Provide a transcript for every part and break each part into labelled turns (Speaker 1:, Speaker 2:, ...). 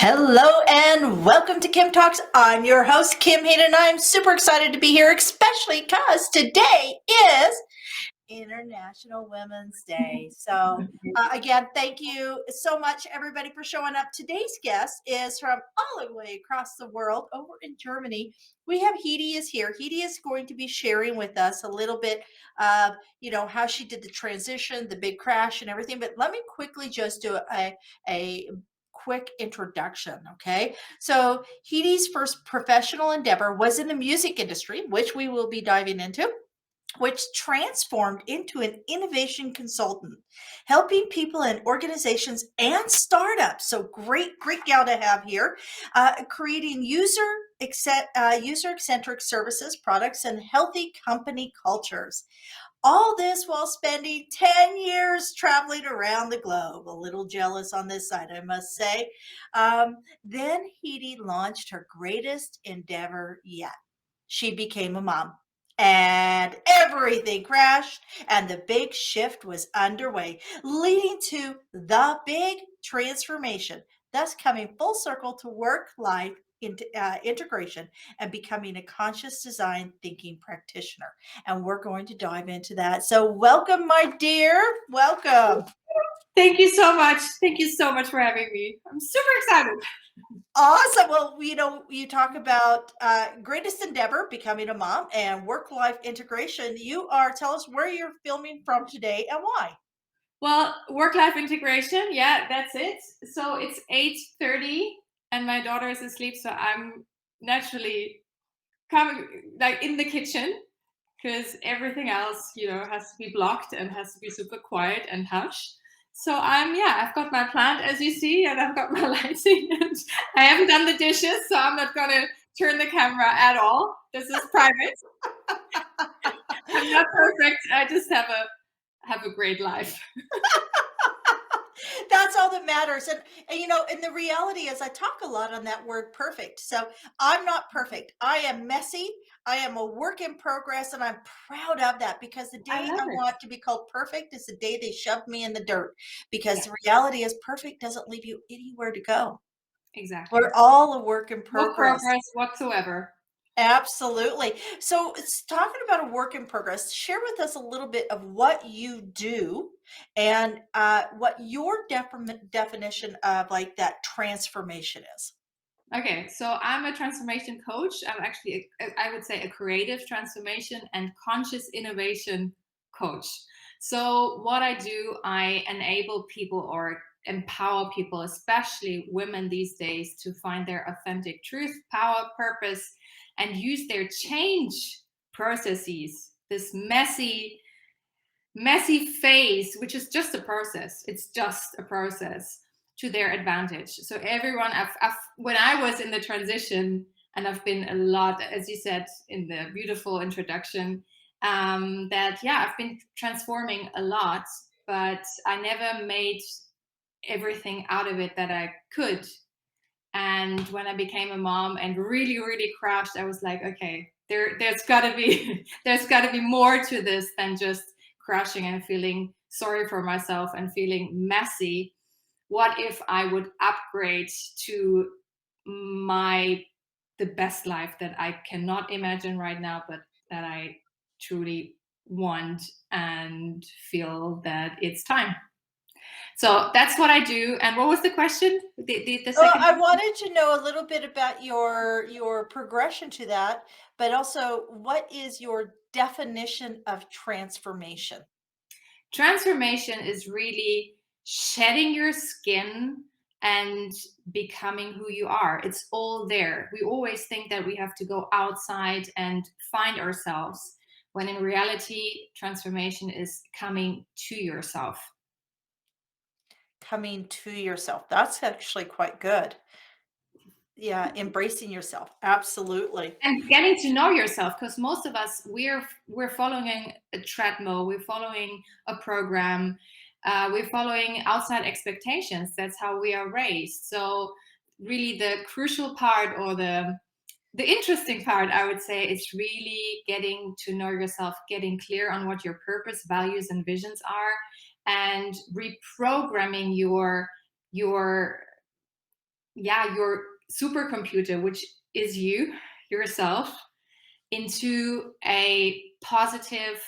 Speaker 1: Hello and welcome to Kim Talks. I'm your host, Kim Hayden, and I'm super excited to be here, especially because today is International Women's Day. So, again, thank you so much, everybody, for showing up. Today's guest is from all the way across the world over in Germany. We have Hedi is here. Hedi is going to be sharing with us a little bit of, how she did the transition, the big crash, and everything. But let me quickly just do a quick introduction. Okay. So, Hedi's first professional endeavor was in the music industry, which we will be diving into, which transformed into an innovation consultant, helping people in organizations and startups. So great gal to have here, creating user-centric services, products, and healthy company cultures. All this while spending 10 years traveling around the globe. A little jealous on this side, I must say. Then Hedi launched her greatest endeavor yet. She became a mom. And everything crashed, and the big shift was underway, leading to the big transformation, thus coming full circle to work life integration and becoming a conscious design thinking practitioner. And we're going to dive into that. So, welcome, my dear. Welcome.
Speaker 2: Thank you so much. Thank you so much for having me. I'm super excited.
Speaker 1: Awesome. Well, you talk about greatest endeavor, becoming a mom, and work-life integration. Tell us where you're filming from today and why.
Speaker 2: Well, work-life integration, yeah, that's it. So it's 8:30 and my daughter is asleep, so I'm naturally coming like in the kitchen because everything else, has to be blocked and has to be super quiet and hush. So I've got my plant as you see, and I've got my lighting, and I haven't done the dishes, so I'm not gonna turn the camera at all. This is private. I'm not perfect. I just have a great life.
Speaker 1: That's all that matters. And the reality is I talk a lot on that word perfect. So I'm not perfect. I am messy. I am a work in progress, and I'm proud of that, because the
Speaker 2: I
Speaker 1: day
Speaker 2: love
Speaker 1: I
Speaker 2: it.
Speaker 1: want to be called perfect is the day they shoved me in the dirt, because
Speaker 2: Yeah,
Speaker 1: the reality is perfect doesn't leave you anywhere to go.
Speaker 2: exactly.
Speaker 1: We're all a work in
Speaker 2: No
Speaker 1: progress.
Speaker 2: progress whatsoever.
Speaker 1: Absolutely. So, it's talking about a work in progress. Share with us a little bit of what you do, and what your definition of like that transformation is.
Speaker 2: Okay, so I'm a transformation coach. I'm actually, I would say, a creative transformation and conscious innovation coach. So, what I do, I enable people or empower people, especially women these days, to find their authentic truth, power, purpose, and use their change processes, this messy phase, which is just a process. It's just a process to their advantage. So everyone, when I was in the transition, and I've been a lot, as you said in the beautiful introduction, I've been transforming a lot, but I never made everything out of it that I could. And when I became a mom and really, really crashed, I was like, okay, there's gotta be there's gotta be more to this than just crashing and feeling sorry for myself and feeling messy. What if I would upgrade to my the best life that I cannot imagine right now, but that I truly want and feel that it's time. So that's what I do. And what was the question? The
Speaker 1: Well,
Speaker 2: second
Speaker 1: I
Speaker 2: question?
Speaker 1: wanted to know a little bit about your progression to that, but also what is your definition of transformation?
Speaker 2: Transformation is really shedding your skin and becoming who you are. It's all there. We always think that we have to go outside and find ourselves, when in reality, transformation is coming to yourself.
Speaker 1: Coming to yourself. That's actually quite good. Yeah, embracing yourself. Absolutely.
Speaker 2: And getting to know yourself, because most of us, we're following a treadmill, we're following a program, we're following outside expectations. That's how we are raised. So really the crucial part, or the interesting part, I would say, is really getting to know yourself, getting clear on what your purpose, values, and visions are, and reprogramming your yeah, your supercomputer, which is you, yourself, into a positive,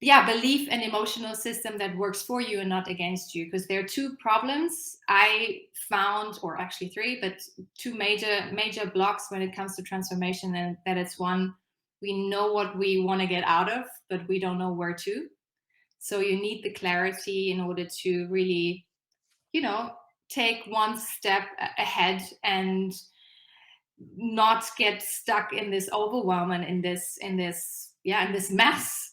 Speaker 2: yeah, belief and emotional system that works for you and not against you. Because there are two problems I found, or actually three, but two major blocks when it comes to transformation. And that it's one, we know what we want to get out of, but we don't know where to. So you need the clarity in order to really, you know, take one step ahead and not get stuck in this overwhelm and in this mess.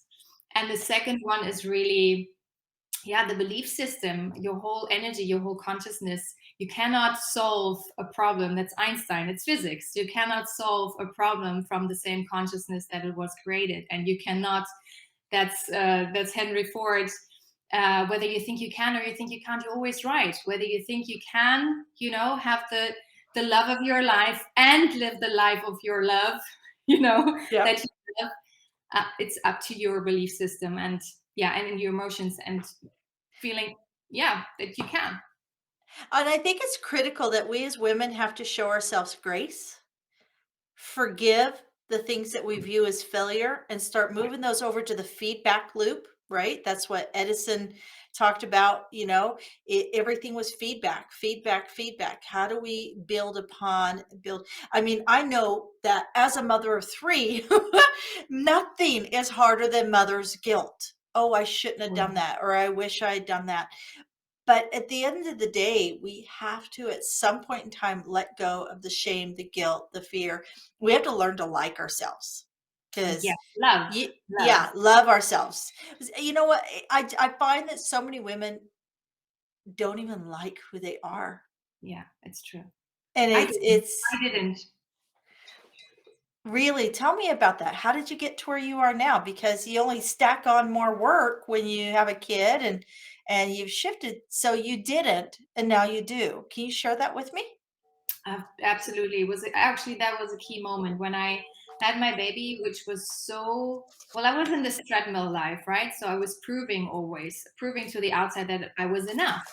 Speaker 2: And the second one is really, yeah, the belief system, your whole energy, your whole consciousness. You cannot solve a problem. That's Einstein, it's physics. You cannot solve a problem from the same consciousness that it was created. And you cannot, that's Henry Ford. Whether you think you can or you think you can't, you're always right. Whether you think you can, have the love of your life and live the life of your love,
Speaker 1: Yeah.
Speaker 2: that you love, it's up to your belief system and, yeah, and in your emotions and feeling, yeah, that you can.
Speaker 1: And I think it's critical that we as women have to show ourselves grace, forgive the things that we view as failure, and start moving those over to the feedback loop, right? That's what Edison talked about. Everything was feedback, feedback, feedback. How do we build? I mean, I know that as a mother of three, nothing is harder than mother's guilt. Oh, I shouldn't have done that, or I wish I had done that. But at the end of the day, we have to, at some point in time, let go of the shame, the guilt, the fear. We have to learn to like ourselves,
Speaker 2: Yeah,
Speaker 1: because,
Speaker 2: love, love.
Speaker 1: yeah, love ourselves. You know what? I find that so many women don't even like who they are.
Speaker 2: Yeah, it's true.
Speaker 1: And
Speaker 2: I
Speaker 1: it's,
Speaker 2: didn't.
Speaker 1: it's
Speaker 2: I didn't.
Speaker 1: really, tell me about that. How did you get to where you are now? Because you only stack on more work when you have a kid, and you've shifted. So you didn't, and now you do. Can you share that with me?
Speaker 2: Absolutely. It was actually, that was a key moment when I had my baby, which was so, well, I was in this treadmill life, right? So I was always proving to the outside that I was enough.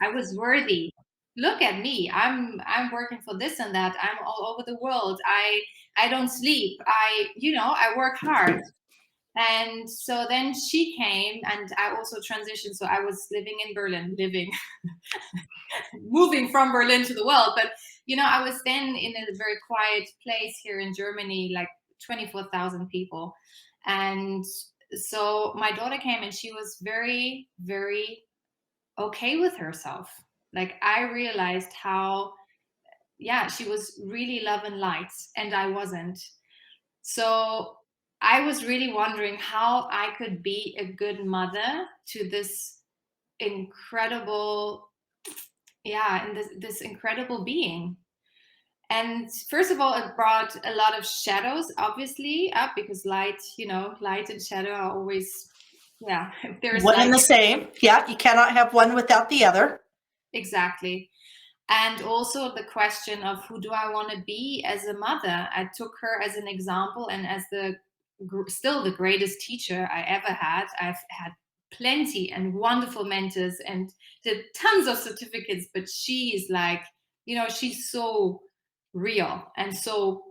Speaker 2: I was worthy. Look at me. I'm working for this and that. I'm all over the world. I don't sleep. I work hard. And so then she came and I also transitioned. So I was living in Berlin, moving from Berlin to the world. But I was then in a very quiet place here in Germany, like 24,000 people. And so my daughter came and she was very, very okay with herself. Like I realized how, yeah, she was really love and light and I wasn't. So I was really wondering how I could be a good mother to this incredible, yeah, and this incredible being. And first of all, it brought a lot of shadows, obviously, up because light and shadow are always, yeah, if there's
Speaker 1: One and
Speaker 2: light,
Speaker 1: the same. Yeah, you cannot have one without the other.
Speaker 2: exactly. And also the question of who do I want to be as a mother? I took her as an example and as still the greatest teacher I ever had. I've had plenty and wonderful mentors and did tons of certificates, but she's like, she's so real and so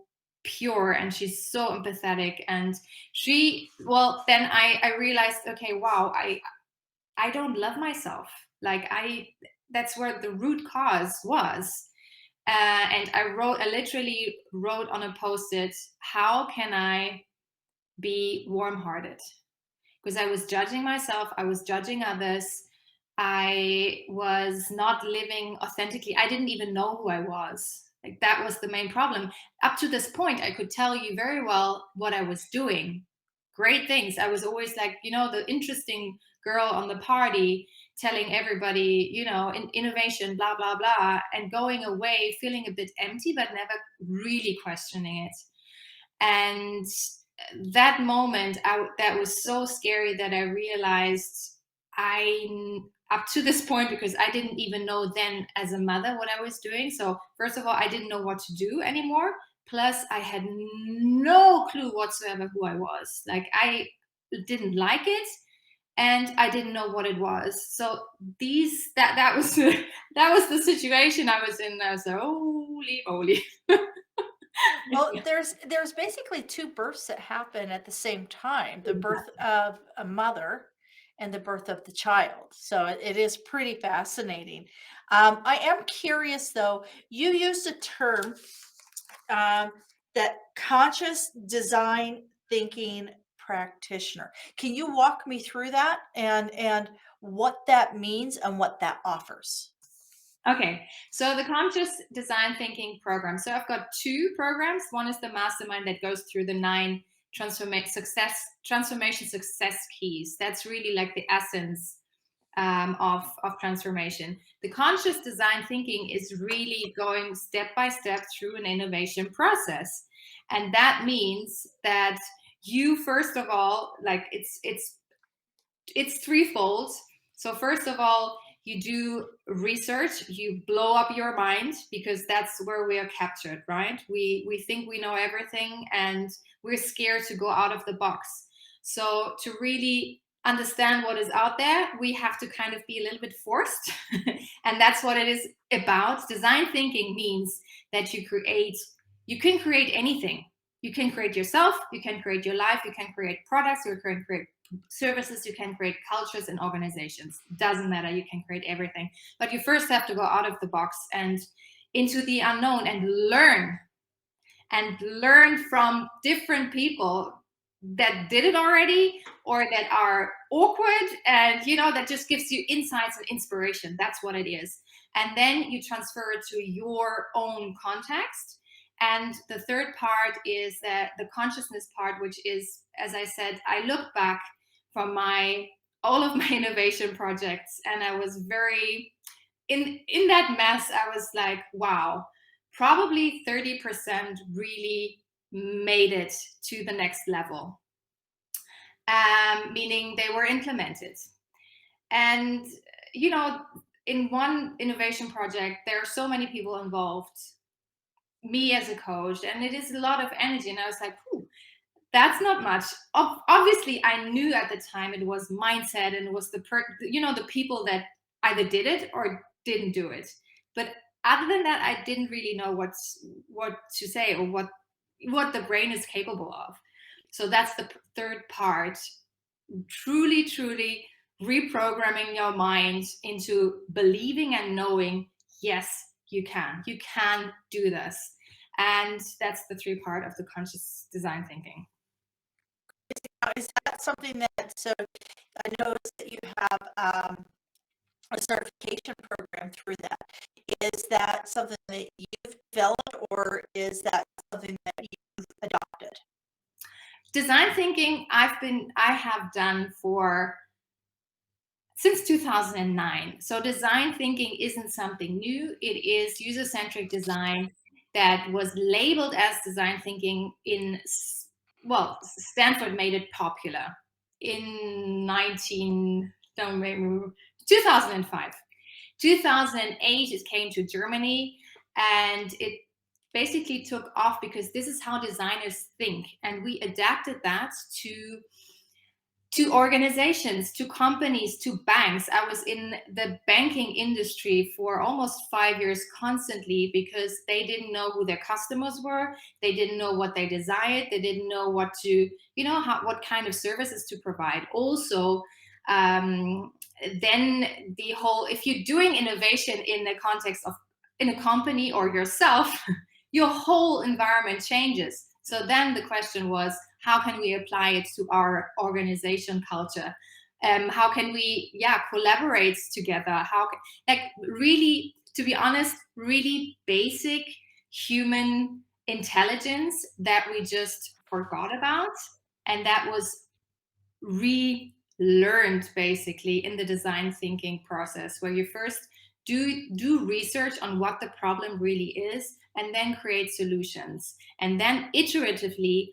Speaker 2: pure and she's so empathetic. And then I realized, okay, wow, I don't love myself. Like that's where the root cause was. And I literally wrote on a post-it, how can I be warm-hearted? Because I was judging myself, I was judging others, I was not living authentically. I didn't even know who I was. Like that was the main problem. Up to this point, I could tell you very well what I was doing. Great things. I was always like, the interesting girl on the party, telling everybody, innovation, blah, blah, blah, and going away feeling a bit empty, but never really questioning it. And that moment, that was so scary that I realized up to this point, because I didn't even know then as a mother what I was doing. So first of all, I didn't know what to do anymore. Plus, I had no clue whatsoever who I was. Like I didn't like it. and I didn't know what it was. So that was that was the situation I was in. I was like, holy moly.
Speaker 1: Well, there's basically two births that happen at the same time, the birth of a mother and the birth of the child. So it is pretty fascinating. I am curious though, you used a term um, that conscious design thinking practitioner. Can you walk me through that and what that means and what that offers?
Speaker 2: Okay, so the conscious design thinking program. So I've got two programs. One is the mastermind that goes through the 9 transformation success keys. That's really like the essence of transformation. The conscious design thinking is really going step by step through an innovation process, and that means that you first of all, like it's threefold. So first of all, you do research, you blow up your mind, because that's where we are captured, right? We think we know everything, and we're scared to go out of the box. So to really understand what is out there, we have to kind of be a little bit forced. And that's what it is about. Design thinking means that you can create anything. You can create yourself, you can create your life, you can create products, you can create services, you can create cultures and organizations. Doesn't matter, you can create everything. But you first have to go out of the box and into the unknown and learn from different people that did it already, or that are awkward, and that just gives you insights and inspiration. That's what it is. And then you transfer it to your own context. And the third part is that the consciousness part, which is, as I said, I look back from all of my innovation projects, and I was very in that mess. I was like, wow, probably 30% really made it to the next level, meaning they were implemented. And in one innovation project, there are so many people involved, me as a coach, and it is a lot of energy. And I was like, that's not much. Obviously, I knew at the time it was mindset, and it was the people that either did it or didn't do it. But other than that, I didn't really know what to say, or what the brain is capable of. So that's the third part. Truly, truly reprogramming your mind into believing and knowing, yes, you can do this. And that's the 3 part of the conscious design thinking.
Speaker 1: Now, is that something that, so I noticed that you have a certification program through that. Is that something that you've developed, or is that something that you've adopted?
Speaker 2: Design thinking I have done since 2009. So design thinking isn't something new. It is user-centric design that was labeled as design thinking Stanford made it popular in 2005. 2008, it came to Germany, and it basically took off because this is how designers think. And we adapted that to organizations, to companies, to banks. I was in the banking industry for almost 5 years constantly, because they didn't know who their customers were. They didn't know what they desired. They didn't know what kind of services to provide. Also, then if you're doing innovation in the context of in a company or yourself, your whole environment changes. So then the question was, how can we apply it to our organization culture? How can we collaborate together? Really, to be honest, really basic human intelligence that we just forgot about, and that was relearned basically in the design thinking process, where you first do research on what the problem really is, and then create solutions, and then iteratively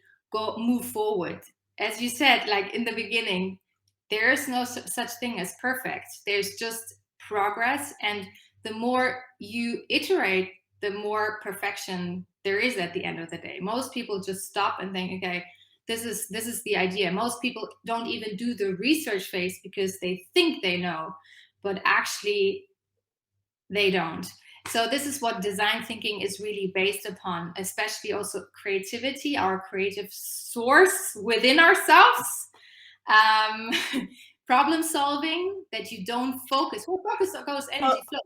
Speaker 2: move forward. As you said, like in the beginning, there is no such thing as perfect. There's just progress, and the more you iterate, the more perfection there is at the end of the day. Most people just stop and think, okay, This is the idea. Most people don't even do the research phase because they think they know, but actually they don't. So this is what design thinking is really based upon, especially also creativity, our creative source within ourselves. um, Problem solving, that you don't focus. Well, focus goes energy
Speaker 1: Well,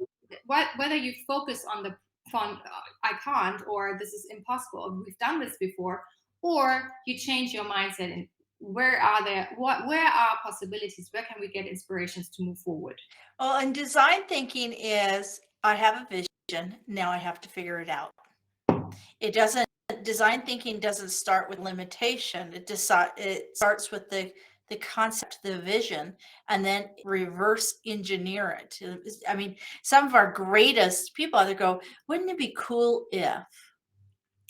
Speaker 2: flow. Whether you focus on the font, I can't, or this is impossible, or we've done this before, or you change your mindset and where are possibilities? Where can we get inspirations to move forward?
Speaker 1: well, and design thinking is I have a vision, now I have to figure it out. It doesn't Design thinking doesn't start with limitation. It starts with the concept, the vision, and then reverse engineer it. I mean, some of our greatest people either go, wouldn't it be cool if?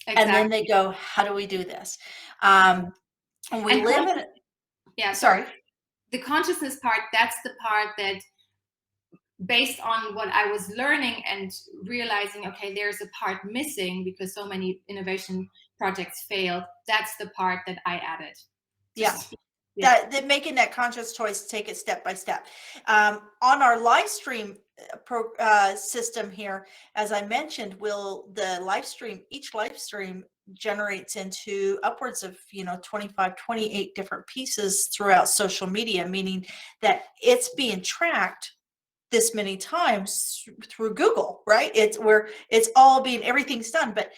Speaker 1: And then they
Speaker 2: Exactly.
Speaker 1: go, how do we do this? And we
Speaker 2: And
Speaker 1: live in,
Speaker 2: yeah, sorry.
Speaker 1: sorry.
Speaker 2: The consciousness part, that's the part that, based on what I was learning and realizing, okay, there's a part missing because so many innovation projects failed. That's the part that I added.
Speaker 1: Yeah.
Speaker 2: Yeah.
Speaker 1: That making that conscious choice, take it step by step. On our live stream system here, as I mentioned, each live stream generates into upwards of 25, 28 different pieces throughout social media, meaning that it's being tracked this many times through Google, right? Everything's done, but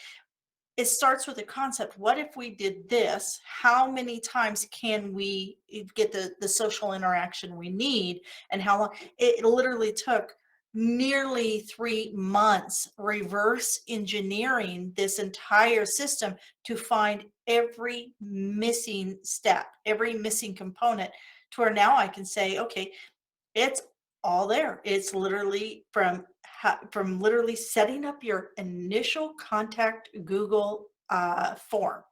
Speaker 1: it starts with a concept. What if we did this? How many times can we get the social interaction we need? And how long? It literally took nearly 3 months reverse engineering this entire system to find every missing step, every missing component, to where now I can say, okay, it's all there. It's literally from literally setting up your initial contact Google form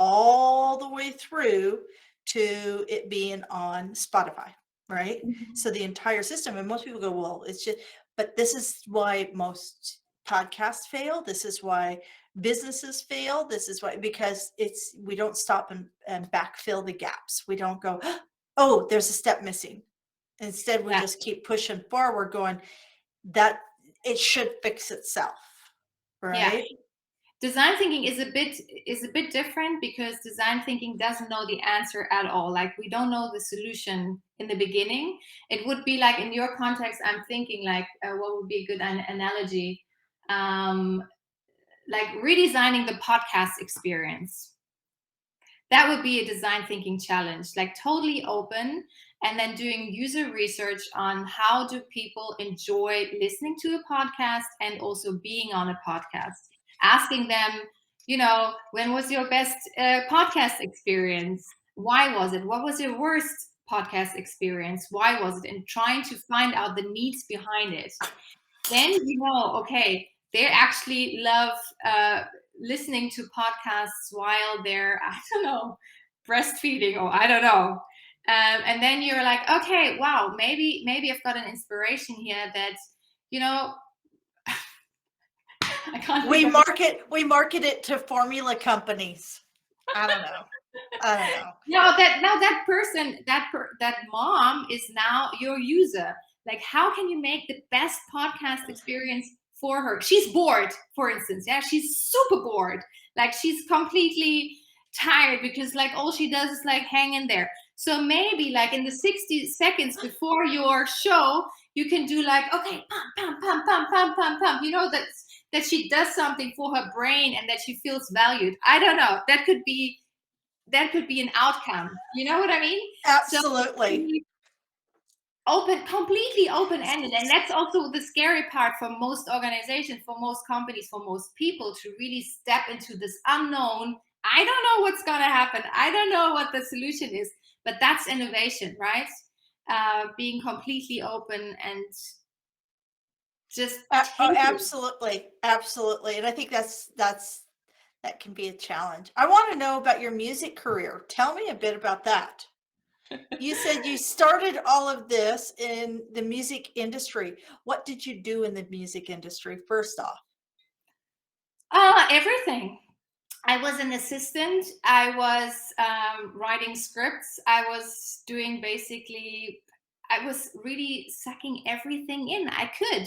Speaker 1: all the way through to it being on Spotify, right?
Speaker 2: Mhm.
Speaker 1: So the entire system, and most people go, well, it's just, but this is why most podcasts fail. This is why businesses fail. This is why, because we don't stop and backfill the gaps. We don't go, oh, there's a step missing. Instead, we
Speaker 2: Yeah.
Speaker 1: just keep pushing forward, going that it should fix itself,
Speaker 2: Yeah.
Speaker 1: right?
Speaker 2: Design thinking is a bit different because design thinking doesn't know the answer at all. Like, we don't know the solution in the beginning. It would be like, in your context, I'm thinking like, what would be a good analogy? Like redesigning the podcast experience. That would be a design thinking challenge, like totally open, and then doing user research on how do people enjoy listening to a podcast and also being on a podcast. Asking them, when was your best podcast experience? Why was it? What was your worst podcast experience? Why was it? And trying to find out the needs behind it. Then okay, they actually love listening to podcasts while they're, I don't know, breastfeeding, or I don't know. And then you're like, okay, wow, maybe I've got an inspiration here that, you know, I can't think
Speaker 1: We
Speaker 2: of.
Speaker 1: market it to formula companies. I don't know.
Speaker 2: That person, that mom is now your user. Like, how can you make the best podcast experience for her? She's bored, for instance. Yeah, she's super bored. Like, she's completely tired because like all she does is like hang in there. So maybe like in the 60 seconds before your show, you can do like, okay, pump, pump, pump, pump, pump, pump, pump. That she does something for her brain and that she feels valued. I don't know. That could be an outcome. You know what I mean? So
Speaker 1: Absolutely.
Speaker 2: completely open-ended. And that's also the scary part for most organizations, for most companies, for most people, to really step into this unknown. I don't know what's going to happen. I don't know what the solution is, but that's innovation, right? Being completely open and just
Speaker 1: Oh,
Speaker 2: take it.
Speaker 1: absolutely. And I think that can be a challenge. I want to know about your music career. Tell me a bit about that. You said you started all of this in the music industry. What did you do in the music industry first off?
Speaker 2: Everything. I was an assistant. I was writing scripts. I was doing basically, I was really sucking everything in I could.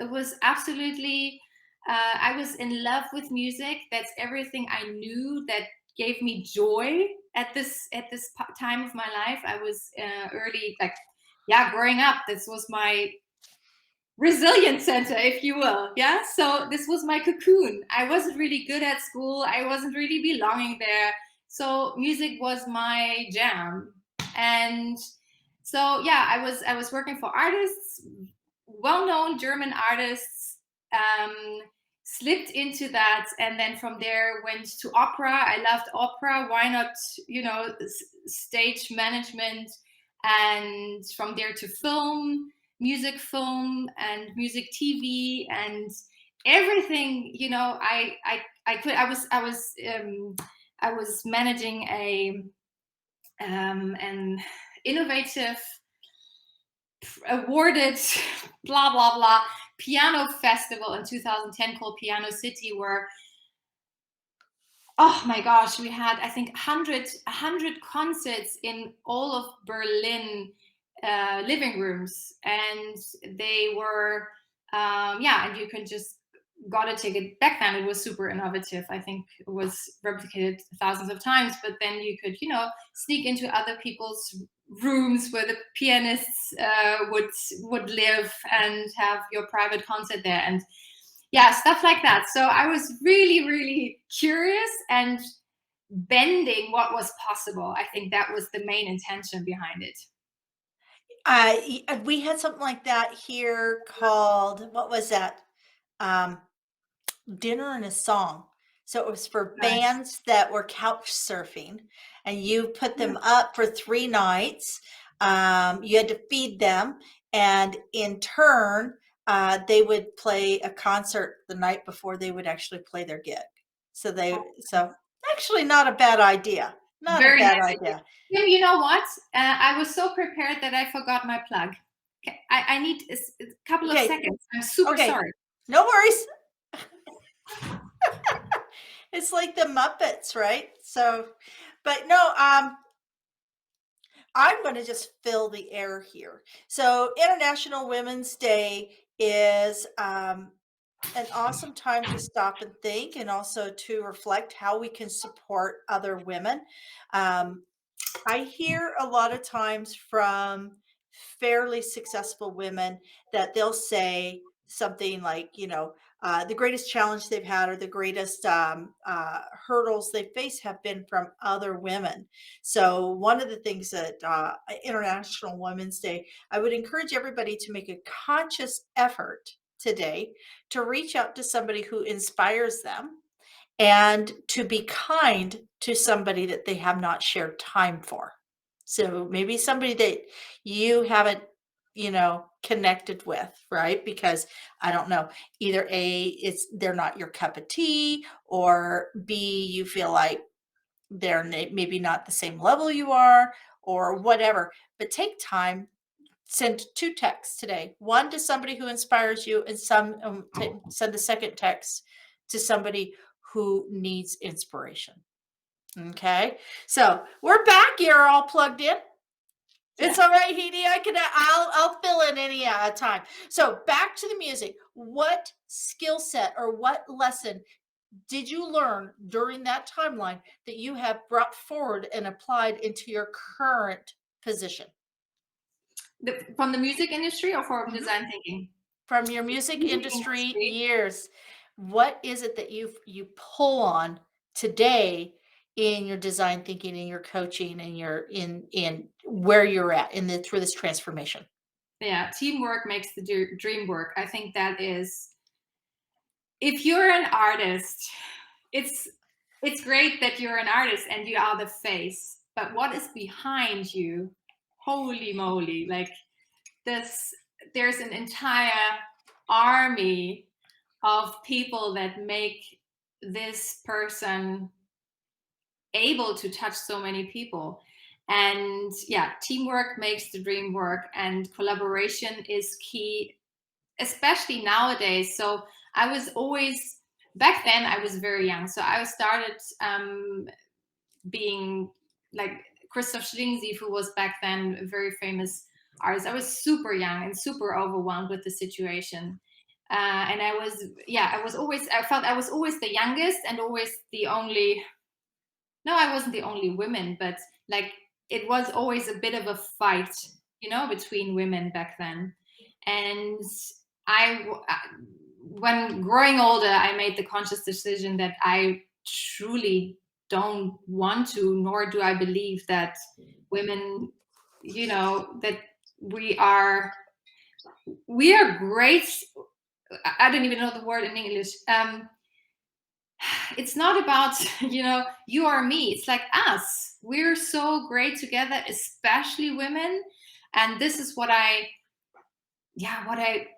Speaker 2: It was absolutely, I was in love with music. That's everything I knew that gave me joy at this time of my life. I was early, like, yeah, growing up. This was my resilience center, if you will. Yeah. So this was my cocoon. I wasn't really good at school. I wasn't really belonging there. So music was my jam. And so yeah, I was working for artists, well-known German artists, um, slipped into that, and then from there went to opera. I loved opera. Why not, stage management, and from there to film, music film, and music TV, and everything. I was managing an innovative, awarded, blah blah blah, piano festival in 2010 called Piano City, where, oh my gosh, we had, I think, 100 concerts in all of Berlin, living rooms, and they were, yeah, and you can just got a ticket. Back then it was super innovative. I think it was replicated thousands of times, but then you could, sneak into other people's rooms where the pianists would live, and have your private concert there, and yeah, stuff like that. So I was really, really curious and bending what was possible. I think that was the main intention behind it.
Speaker 1: We had something like that here called, what was that? Um, Dinner and a Song. So it was for
Speaker 2: Nice.
Speaker 1: bands that were couch surfing, and you put
Speaker 2: Yeah.
Speaker 1: them up for 3 nights. You had to feed them, and in turn, they would play a concert the night before they would actually play their gig. So actually not a bad idea. Not a
Speaker 2: Very
Speaker 1: bad
Speaker 2: nice idea.
Speaker 1: idea.
Speaker 2: Tim, you know what? I was so prepared that I forgot my plug. Okay, I need a couple of
Speaker 1: Okay,
Speaker 2: seconds. I'm super
Speaker 1: okay,
Speaker 2: sorry.
Speaker 1: no worries. It's like the Muppets, right? So, but no, I'm going to just fill the air here. So, International Women's Day is an awesome time to stop and think, and also to reflect how we can support other women. Um, I hear a lot of times from fairly successful women that they'll say something like, the greatest challenge they've had, or the greatest hurdles they face, have been from other women. So, one of the things that International Women's Day, I would encourage everybody to make a conscious effort today to reach out to somebody who inspires them, and to be kind to somebody that they have not shared time for. So maybe somebody that you haven't, connected with, right? Because I don't know, either A, they're not your cup of tea, or B, you feel like they're maybe not the same level you are, or whatever. But take time, send 2 texts today. One to somebody who inspires you, and send the second text to somebody who needs inspiration. Okay, so we're back. You're all plugged in. It's
Speaker 2: Yeah.
Speaker 1: all right, Hedi. I'll fill in any time. So back to the music. What skill set or what lesson did you learn during that timeline that you have brought forward and applied into your current position?
Speaker 2: From the music industry or from
Speaker 1: Mhm.
Speaker 2: design thinking?
Speaker 1: From your music
Speaker 2: Music
Speaker 1: industry
Speaker 2: industry.
Speaker 1: years, what is it that you pull on today in your design thinking, in your coaching, and your in where you're at in the through this transformation?
Speaker 2: Yeah, teamwork makes the dream work. I think that is, if you're an artist, it's it's great that you're an artist and you are the face, but what is behind you? Holy moly! Like this, there's an entire army of people that make this person able to touch so many people. And yeah, teamwork makes the dream work, and collaboration is key, especially nowadays. So I was always back then I was very young. So I started being like Christoph Schlingensief, who was back then a very famous artist. I was super young and super overwhelmed with the situation. And I felt I was always the youngest and always the only, no, I wasn't the only woman, but like it was always a bit of a fight, between women back then. And when growing older, I made the conscious decision that I truly don't want to, nor do I believe that women, that we are great. I don't even know the word in English. It's not about you or me. It's like us. We're so great together, especially women. And this is what I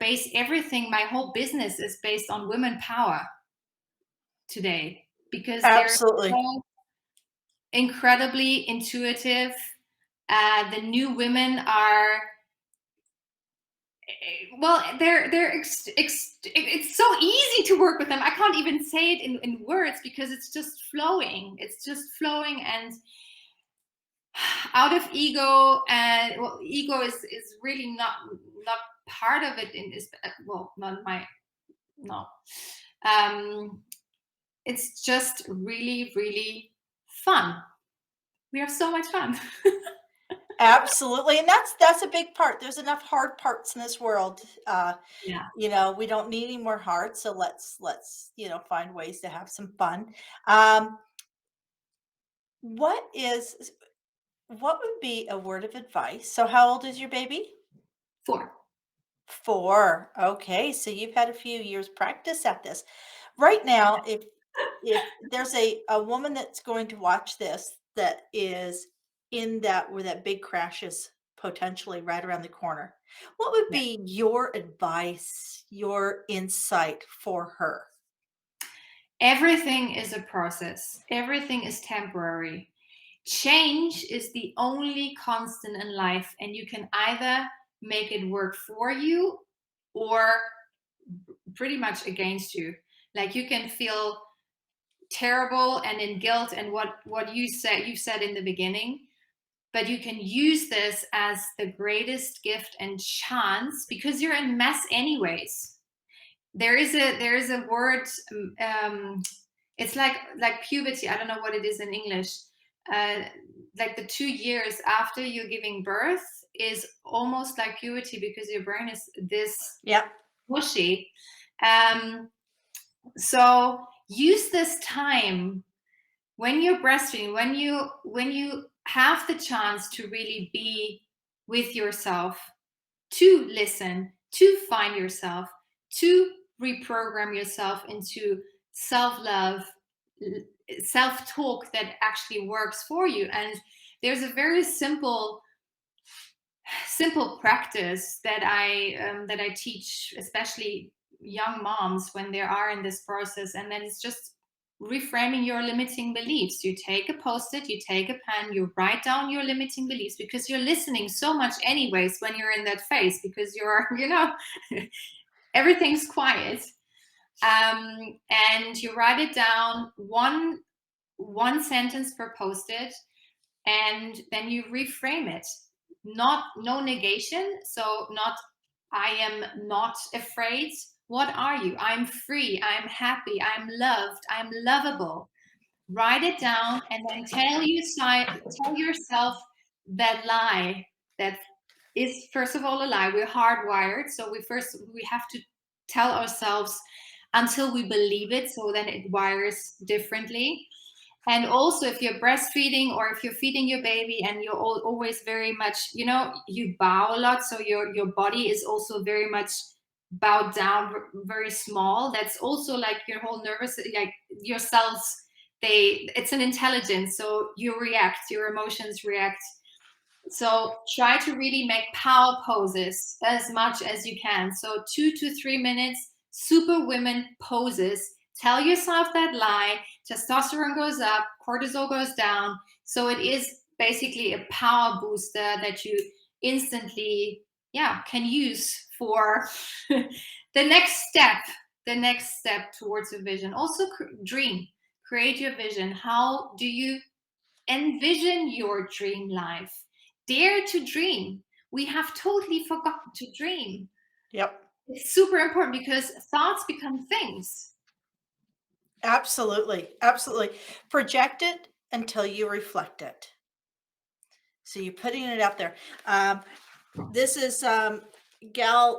Speaker 2: base everything. My whole business is based on women power today, because they're
Speaker 1: Absolutely.
Speaker 2: so incredibly intuitive. The new women are, well, it's so easy to work with them. I can't even say it in words, because it's just flowing. It's just flowing, and out of ego. And well, ego is really not part of it. Not my, no. It's just really, really fun. We have so much fun.
Speaker 1: Absolutely. And that's a big part. There's enough hard parts in this world.
Speaker 2: Yeah.
Speaker 1: We don't need any more hard. So let's, find ways to have some fun. What would be a word of advice? So how old is your baby?
Speaker 2: 4.
Speaker 1: 4. Okay. So you've had a few years practice at this. Right now, if there's a woman that's going to watch this that is in that where that big crash is potentially right around the corner, what would
Speaker 2: Yeah.
Speaker 1: be your advice, your insight for her?
Speaker 2: Everything is a process. Everything is temporary. Change is the only constant in life, and you can either make it work for you or pretty much against you. Like, you can feel terrible and in guilt, and what you've said in the beginning, but you can use this as the greatest gift and chance, because you're in mess anyways. There is a word, it's like puberty. I don't know what it is in English. uh, like the 2 years after you're giving birth is almost like puberty, because your brain is this
Speaker 1: Yep.
Speaker 2: mushy. So use this time when you're breastfeeding, when you have the chance to really be with yourself, to listen, to find yourself, to reprogram yourself into self-love, self-talk that actually works for you. And there's a very simple practice that I teach, especially young moms when they are in this process, and then it's just reframing your limiting beliefs. You take a post-it, you take a pen, you write down your limiting beliefs, because you're listening so much anyways when you're in that phase, because you're everything's quiet. And you write it down, one sentence per post-it, and then you reframe it. No negation. So not, I am not afraid. What are you? I'm free, I'm happy, I'm loved, I'm lovable. Write it down, and then tell yourself that lie, that is, first of all, a lie. We're hardwired, so we have to tell ourselves until we believe it, so then it wires differently. And also, if you're breastfeeding or if you're feeding your baby and you're always very much, you bow a lot, so your body is also very much bowed down, very small. That's also like your whole nervous, like your cells, it's an intelligence, so your emotions react. So try to really make power poses as much as you can. So 2 to 3 minutes, super women poses. Tell yourself that lie. Testosterone goes up, cortisol goes down. So it is basically a power booster that you instantly, can use for the next step, the next step towards a vision. Also, dream, create your vision. How do you envision your dream life? Dare to dream. We have totally forgotten to dream.
Speaker 1: Yep.
Speaker 2: It's super important because thoughts become things.
Speaker 1: Absolutely. Absolutely. Project it until you reflect it. So you're putting it out there. This is a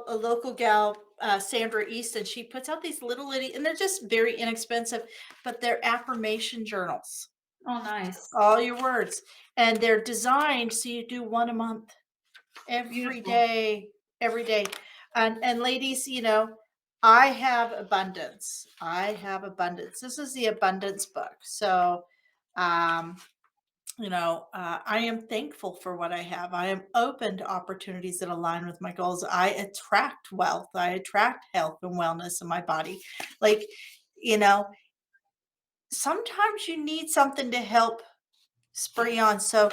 Speaker 1: local gal, Sandra Easton. She puts out these little itty, and they're just very inexpensive, but they're affirmation journals.
Speaker 2: Oh, nice.
Speaker 1: All your words, and they're designed so you do one a month, every
Speaker 2: Beautiful.
Speaker 1: day, every day. And ladies, I have abundance. I have abundance. This is the abundance book. So, I am thankful for what I have. I am open to opportunities that align with my goals. I attract wealth. I attract health and wellness in my body. Like, you know, sometimes you need something to help spur you on. So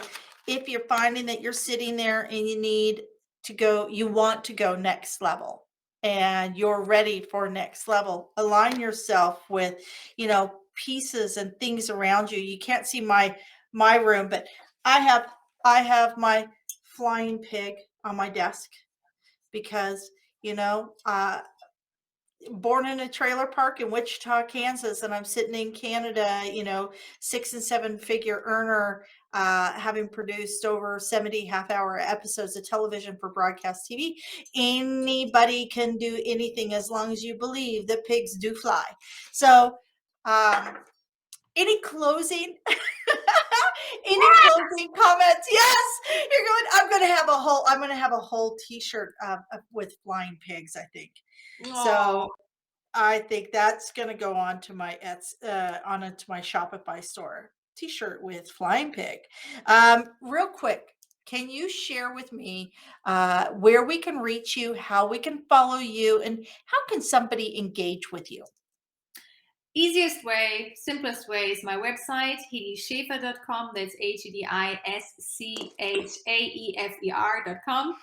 Speaker 1: if you're finding that you're sitting there and you want to go next level and you're ready for next level, align yourself with, pieces and things around you. You can't see my room, but I have my flying pig on my desk because, born in a trailer park in Wichita, Kansas, and I'm sitting in Canada, 6 and 7 figure earner, having produced over 70 half-hour episodes of television for broadcast TV. Anybody can do anything as long as you believe that pigs do fly. So, any closing closing comments? Yes, you're going. I'm going to have a whole T-shirt with flying pigs, I think. So I think that's going to go onto my onto my Shopify store. T-shirt with flying pig. Real quick, can you share with me where we can reach you, how we can follow you, and how can somebody engage with you?
Speaker 2: Easiest way, simplest way is my website, hedischaefer.com. That's HEDISCHAEFER.com.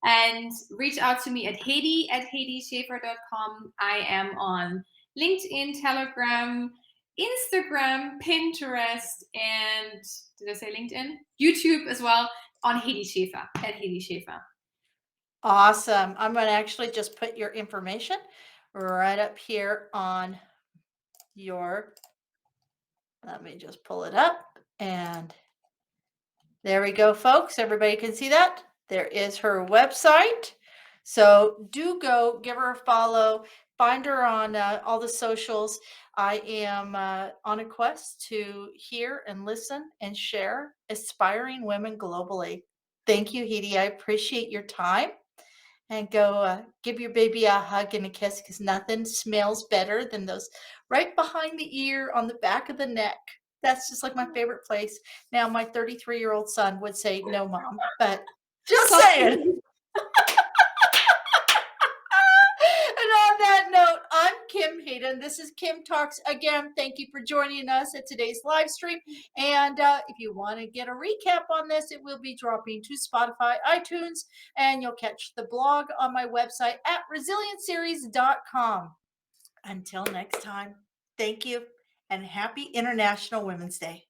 Speaker 2: And reach out to me at hedi@hedischaefer.com. I am on LinkedIn, Telegram, Instagram, Pinterest, and did I say LinkedIn? YouTube as well, on Hedi Schaefer, at Hedi Schaefer.
Speaker 1: Awesome. I'm going to actually just put your information right up here on let me just pull it up, and there we go, folks. Everybody can see that. There is her website. So do go give her a follow. Find her on all the socials. I am on a quest to hear and listen and share aspiring women globally. Thank you, Hedi. I appreciate your time. And go give your baby a hug and a kiss, because nothing smells better than those right behind the ear on the back of the neck. That's just like my favorite place. Now, my 33-year-old son would say, "No, mom," but just saying. And on that note, I'm Kim Hayden. This is Kim Talks. Again, thank you for joining us at today's live stream. And if you want to get a recap on this, it will be dropping to Spotify, iTunes, and you'll catch the blog on my website at resilientseries.com. Until next time, thank you and happy International Women's Day.